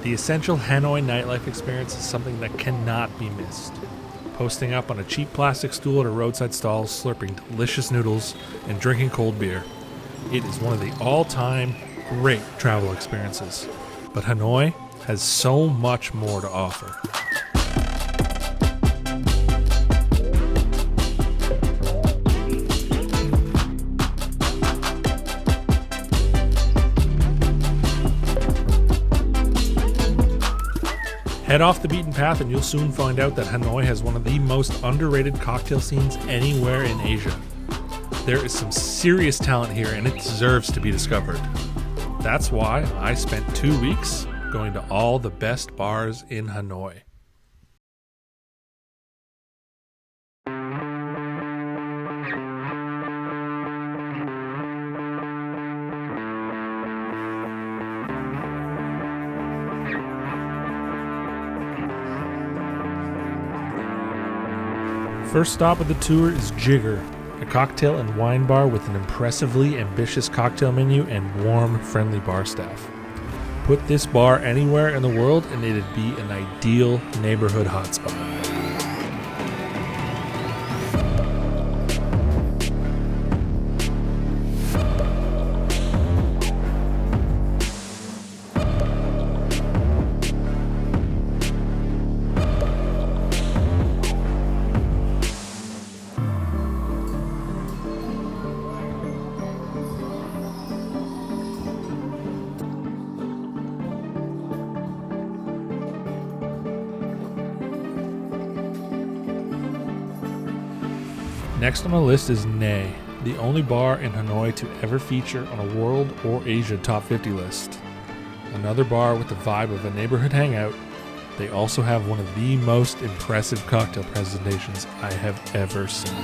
The essential Hanoi nightlife experience is something that cannot be missed. Posting up on a cheap plastic stool at a roadside stall, slurping delicious noodles, and drinking cold beer. It is one of the all-time great travel experiences. But Hanoi has so much more to offer. Head off the beaten path and you'll soon find out that Hanoi has one of the most underrated cocktail scenes anywhere in Asia. There is some serious talent here and it deserves to be discovered. That's why I spent 2 weeks going to all the best bars in Hanoi. First stop of the tour is Jigger, a cocktail and wine bar with an impressively ambitious cocktail menu and warm, friendly bar staff. Put this bar anywhere in the world and it'd be an ideal neighborhood hotspot. Next on the list is Nay, the only bar in Hanoi to ever feature on a World or Asia Top 50 list. Another bar with the vibe of a neighborhood hangout. They also have one of the most impressive cocktail presentations I have ever seen.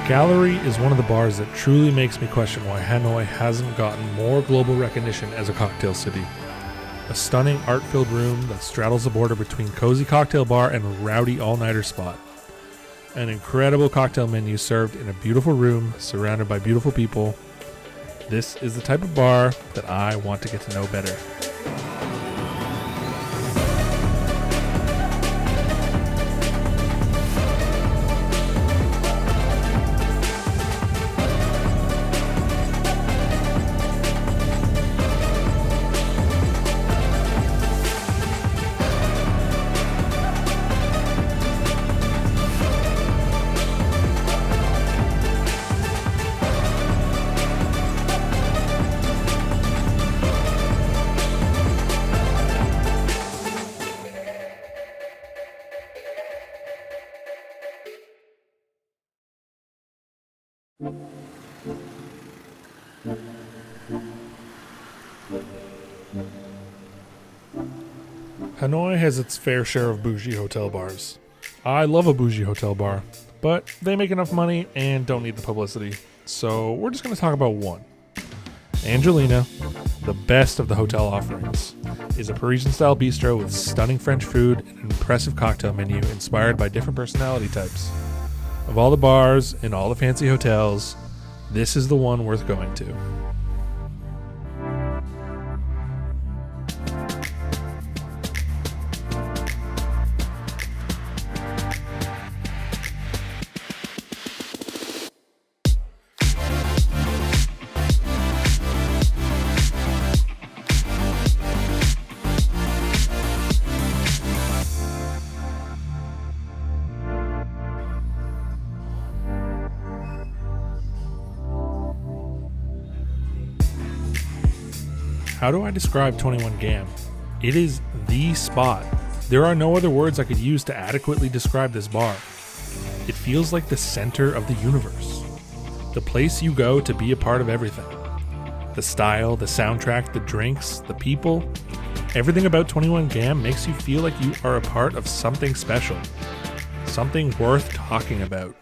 Gallery is one of the bars that truly makes me question why Hanoi hasn't gotten more global recognition as a cocktail city. A stunning art-filled room that straddles the border between cozy cocktail bar and rowdy all-nighter spot. An incredible cocktail menu served in a beautiful room surrounded by beautiful people. This is the type of bar that I want to get to know better. Hanoi has its fair share of bougie hotel bars. I love a bougie hotel bar, but they make enough money and don't need the publicity, so we're just going to talk about one. Angelina, the best of the hotel offerings, is a Parisian-style bistro with stunning French food and an impressive cocktail menu inspired by different personality types. Of all the bars in all the fancy hotels, this is the one worth going to. How do I describe 21 Gam? It is the spot. There are no other words I could use to adequately describe this bar. It feels like the center of the universe. The place you go to be a part of everything. The style, the soundtrack, the drinks, the people. Everything about 21 Gam makes you feel like you are a part of something special. Something worth talking about.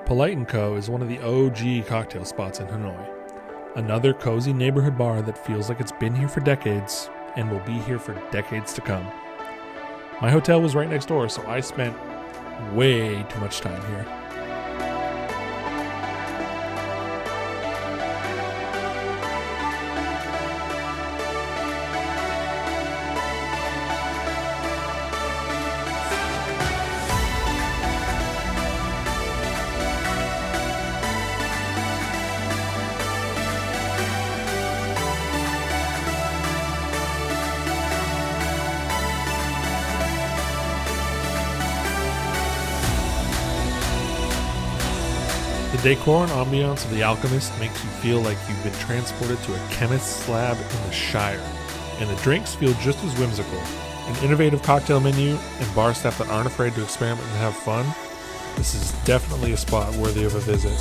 Polite & Co. is one of the OG cocktail spots in Hanoi. Another cozy neighborhood bar that feels like it's been here for decades and will be here for decades to come. My hotel was right next door, so I spent way too much time here. The decor and ambiance of the Alchemist makes you feel like you've been transported to a chemist's lab in the Shire, and the drinks feel just as whimsical. An innovative cocktail menu and bar staff that aren't afraid to experiment and have fun. This is definitely a spot worthy of a visit.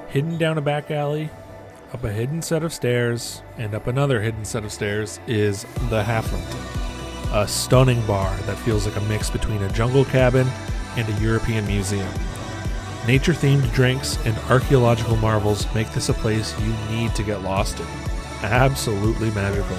Hidden down a back alley, up a hidden set of stairs, and up another hidden set of stairs is the Haflington, a stunning bar that feels like a mix between a jungle cabin and a European museum. Nature-themed drinks and archaeological marvels make this a place you need to get lost in. Absolutely magical.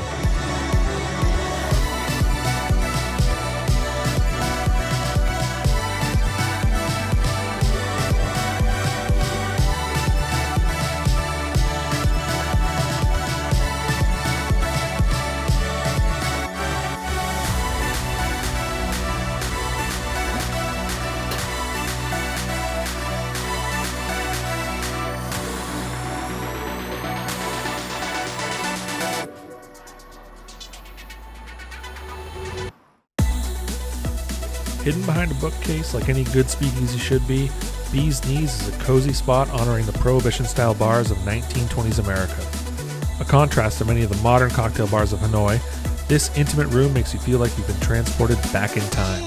Hidden behind a bookcase like any good speakeasy should be, Beeznees is a cozy spot honoring the Prohibition-style bars of 1920s America. A contrast to many of the modern cocktail bars of Hanoi, this intimate room makes you feel like you've been transported back in time.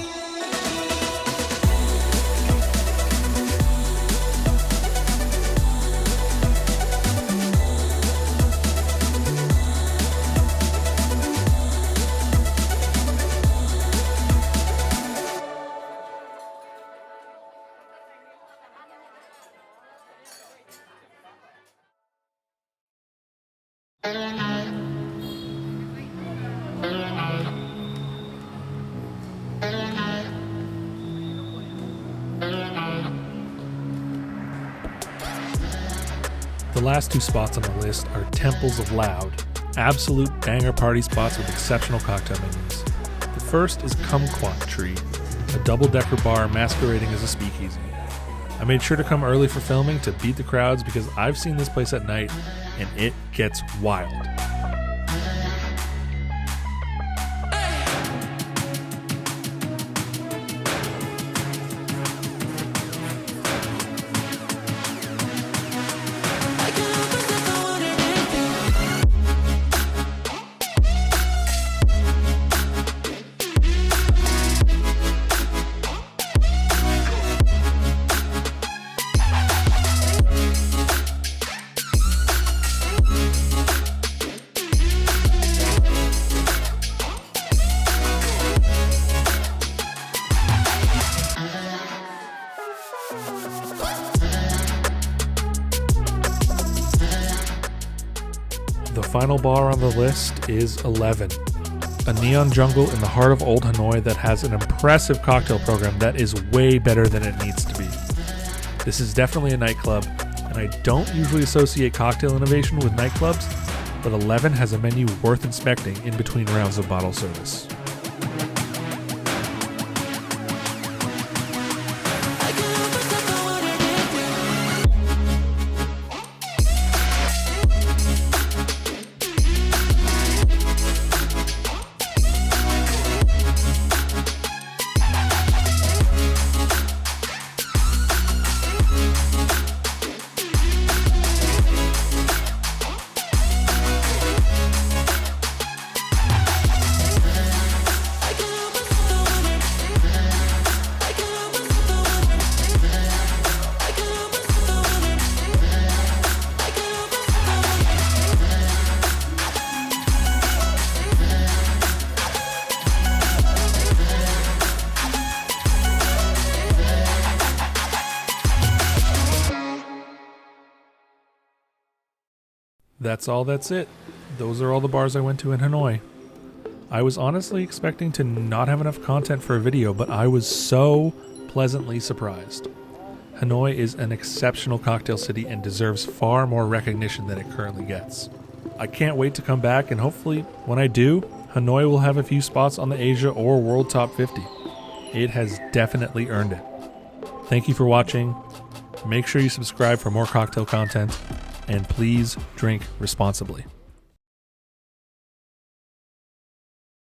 The last two spots on the list are Temples of Loud, absolute banger party spots with exceptional cocktail menus. The first is Kumquat Tree, a double-decker bar masquerading as a speakeasy. I made sure to come early for filming to beat the crowds because I've seen this place at night and it gets wild. The final bar on the list is 11, a neon jungle in the heart of Old Hanoi that has an impressive cocktail program that is way better than it needs to be. This is definitely a nightclub, and I don't usually associate cocktail innovation with nightclubs, but 11 has a menu worth inspecting in between rounds of bottle service. That's it. Those are all the bars I went to in Hanoi. I was honestly expecting to not have enough content for a video, but I was so pleasantly surprised. Hanoi is an exceptional cocktail city and deserves far more recognition than it currently gets. I can't wait to come back, and hopefully, when I do, Hanoi will have a few spots on the Asia or World Top 50. It has definitely earned it. Thank you for watching. Make sure you subscribe for more cocktail content. And please drink responsibly.